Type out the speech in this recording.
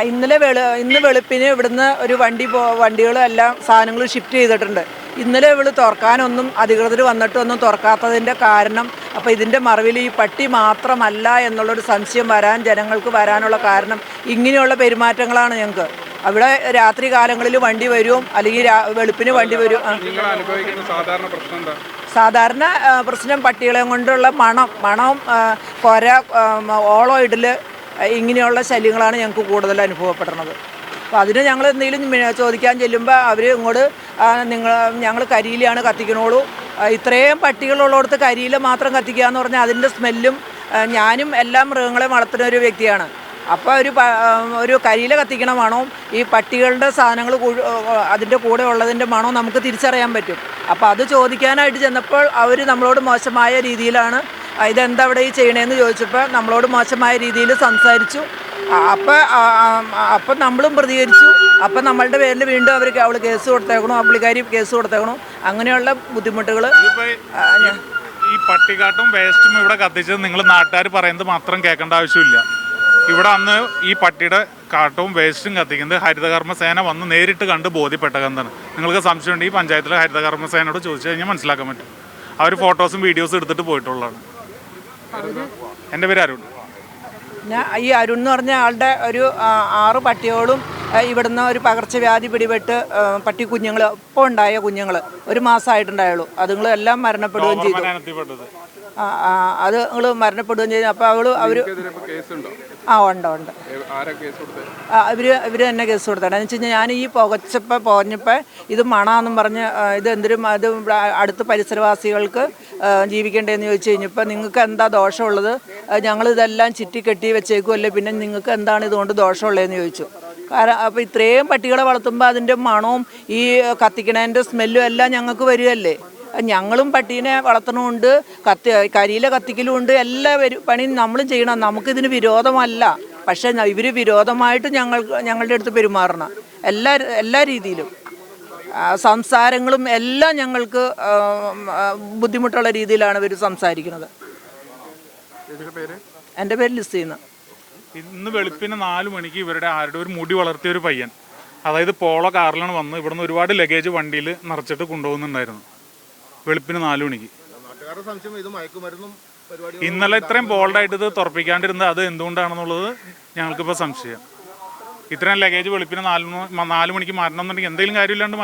ഇന്ന് വെളുപ്പിന് ഇവിടുന്ന് ഒരു വണ്ടികളെല്ലാം സാധനങ്ങൾ ഷിഫ്റ്റ് ചെയ്തിട്ടുണ്ട്. ഇന്നലെ തുറക്കാനൊന്നും അധികൃതർ വന്നിട്ടൊന്നും തുറക്കാത്തതിൻ്റെ കാരണം അപ്പോൾ ഇതിൻ്റെ മറവിൽ ഈ പട്ടി മാത്രമല്ല എന്നുള്ളൊരു സംശയം ജനങ്ങൾക്ക് വരാനുള്ള കാരണം ഇങ്ങനെയുള്ള പെരുമാറ്റങ്ങളാണ്. ഞങ്ങൾക്ക് അവിടെ രാത്രി കാലങ്ങളിൽ വണ്ടി വരും, അല്ലെങ്കിൽ വെളുപ്പിന് വണ്ടി വരും. സാധാരണ പ്രശ്നം പട്ടികളെ കൊണ്ടുള്ള മണം, കൊര, ഓളം ഇടൽ, ഇങ്ങനെയുള്ള ശല്യങ്ങളാണ് ഞങ്ങൾക്ക് കൂടുതൽ അനുഭവപ്പെടുന്നത്. അപ്പോൾ അതിന് ഞങ്ങൾ എന്തെങ്കിലും ചോദിക്കാൻ ചെല്ലുമ്പോൾ അവർ ഇങ്ങോട്ട് ഞങ്ങൾ കരിയിലാണ് കത്തിക്കണോളൂ, ഇത്രയും പട്ടികളുള്ളിടത്ത് കരിയില മാത്രം കത്തിക്കുക എന്ന് പറഞ്ഞാൽ അതിൻ്റെ സ്മെല്ലും, ഞാനും എല്ലാ മൃഗങ്ങളെ വളർത്തുന്ന ഒരു വ്യക്തിയാണ്. അപ്പോൾ ഒരു കരിയില കത്തിക്കണ മണവും ഈ പട്ടികളുടെ സാധനങ്ങൾ അതിൻ്റെ കൂടെ ഉള്ളതിൻ്റെ മണവും നമുക്ക് തിരിച്ചറിയാൻ പറ്റും. അപ്പോൾ അത് ചോദിക്കാനായിട്ട് ചെന്നപ്പോൾ അവർ നമ്മളോട് മോശമായ രീതിയിലാണ് ഇതെന്താ ഇവിടെ ഈ ചെയ്യണേന്ന് ചോദിച്ചപ്പോൾ നമ്മളോട് മോശമായ രീതിയിൽ സംസാരിച്ചു. അപ്പം നമ്മളും പ്രതികരിച്ചു. അപ്പം നമ്മളുടെ പേരിൽ വീണ്ടും അവൾ കേസ് കൊടുത്തേക്കണു, പുള്ളിക്കാരി കേസ് കൊടുത്തേക്കണു. അങ്ങനെയുള്ള ബുദ്ധിമുട്ടുകൾ. ഈ പട്ടിക്കാട്ടും വേസ്റ്റും ഇവിടെ കത്തിച്ചത് നിങ്ങൾ നാട്ടുകാർ പറയുന്നത് മാത്രം കേൾക്കേണ്ട ആവശ്യമില്ല. ഇവിടെ അന്ന് ഈ പട്ടിയുടെ കാട്ടവും വേസ്റ്റും കത്തിക്കുന്നത് ഹരിതകർമ്മസേന വന്ന് നേരിട്ട് കണ്ട് ബോധ്യപ്പെട്ടതെന്നാണ്. നിങ്ങൾക്ക് സംശയമുണ്ട്, ഈ പഞ്ചായത്തിലെ ഹരിതകർമ്മസേനയോട് ചോദിച്ചു കഴിഞ്ഞാൽ മനസ്സിലാക്കാൻ പറ്റും. അവർ ഫോട്ടോസും വീഡിയോസും എടുത്തിട്ട് പോയിട്ടുള്ളതാണ്. എൻ്റെ പേര് അരുൺ. ഈ അരുൺ എന്ന് പറഞ്ഞ ആളുടെ ഒരു 6 പട്ടിയോടും ഇവിടുന്ന് ഒരു പകർച്ചവ്യാധി പിടിപെട്ട് പട്ടി കുഞ്ഞുങ്ങൾ, ഇപ്പോൾ ഉണ്ടായ കുഞ്ഞുങ്ങൾ 1 മാസമായിട്ടുണ്ടായുള്ളൂ. അതുങ്ങളെല്ലാം മരണപ്പെടുകയും ചെയ്തു. അത് നിങ്ങൾ മരണപ്പെടുകയും ചെയ്തു. അപ്പോൾ അവർ ഉണ്ട് ഇവർ തന്നെ കേസ് കൊടുത്താണ്. എന്ന് വെച്ച് കഴിഞ്ഞാൽ ഞാൻ ഈ പോഞ്ഞപ്പോൾ ഇത് മണമെന്നും പറഞ്ഞ് ഇത് എന്തിനും അത് അടുത്ത പരിസരവാസികൾക്ക് ജീവിക്കേണ്ടതെന്ന് ചോദിച്ചു കഴിഞ്ഞപ്പോൾ നിങ്ങൾക്ക് എന്താ ദോഷമുള്ളത്, ഞങ്ങളിതെല്ലാം ചുറ്റിക്കെട്ടി വെച്ചേക്കുമല്ലേ, പിന്നെ നിങ്ങൾക്ക് എന്താണ് ഇതുകൊണ്ട് ദോഷമുള്ളതെന്ന് ചോദിച്ചു. കാരണം അപ്പോൾ ഇത്രയും പട്ടികളെ വളർത്തുമ്പോൾ അതിൻ്റെ മണവും ഈ കത്തിക്കണതിൻ്റെ സ്മെല്ലും എല്ലാം ഞങ്ങൾക്ക് വരികയല്ലേ. ഞങ്ങളും പട്ടീനെ വളർത്തണമുണ്ട്, കരിയില കത്തിക്കലും ഉണ്ട്, എല്ലാ പണിയും നമ്മളും ചെയ്യണം. നമുക്കിതിന് വിരോധമല്ല, പക്ഷേ ഇവർ വിരോധമായിട്ട് ഞങ്ങളുടെ അടുത്ത് പെരുമാറണം. എല്ലാ രീതിയിലും സംസാരങ്ങളും എല്ലാം ഞങ്ങൾക്ക് ബുദ്ധിമുട്ടുള്ള രീതിയിലാണ് ഇവർ സംസാരിക്കുന്നത്. എൻ്റെ പേര് ലിസീന. ഇന്ന് വെളുപ്പിന് 4 മണിക്ക് ഇവരുടെ ആരുടെ ഒരു മുടി വളർത്തിയ ഒരു പയ്യൻ, അതായത് പോളോ കാറിലാണ് വന്ന് ഇവിടുന്ന് ഒരുപാട് ലഗേജ് വണ്ടിയിൽ നിറച്ചിട്ട് കൊണ്ടുപോകുന്നുണ്ടായിരുന്നു. വെളുപ്പിന് 4 മണിക്ക്. ഇന്നലെ ഇത്രയും ബോൾഡായിട്ട് ഇത് തുറപ്പിക്കാണ്ടിരുന്നത് അത് എന്തുകൊണ്ടാണെന്നുള്ളത് ഞങ്ങൾക്കിപ്പോൾ സംശയം. ഇത്രയും ലഗേജ് വെളുപ്പിന് 4 മണിക്ക് മാറ്റണം എന്നുണ്ടെങ്കിൽ എന്തെങ്കിലും കാര്യമില്ലാണ്ട്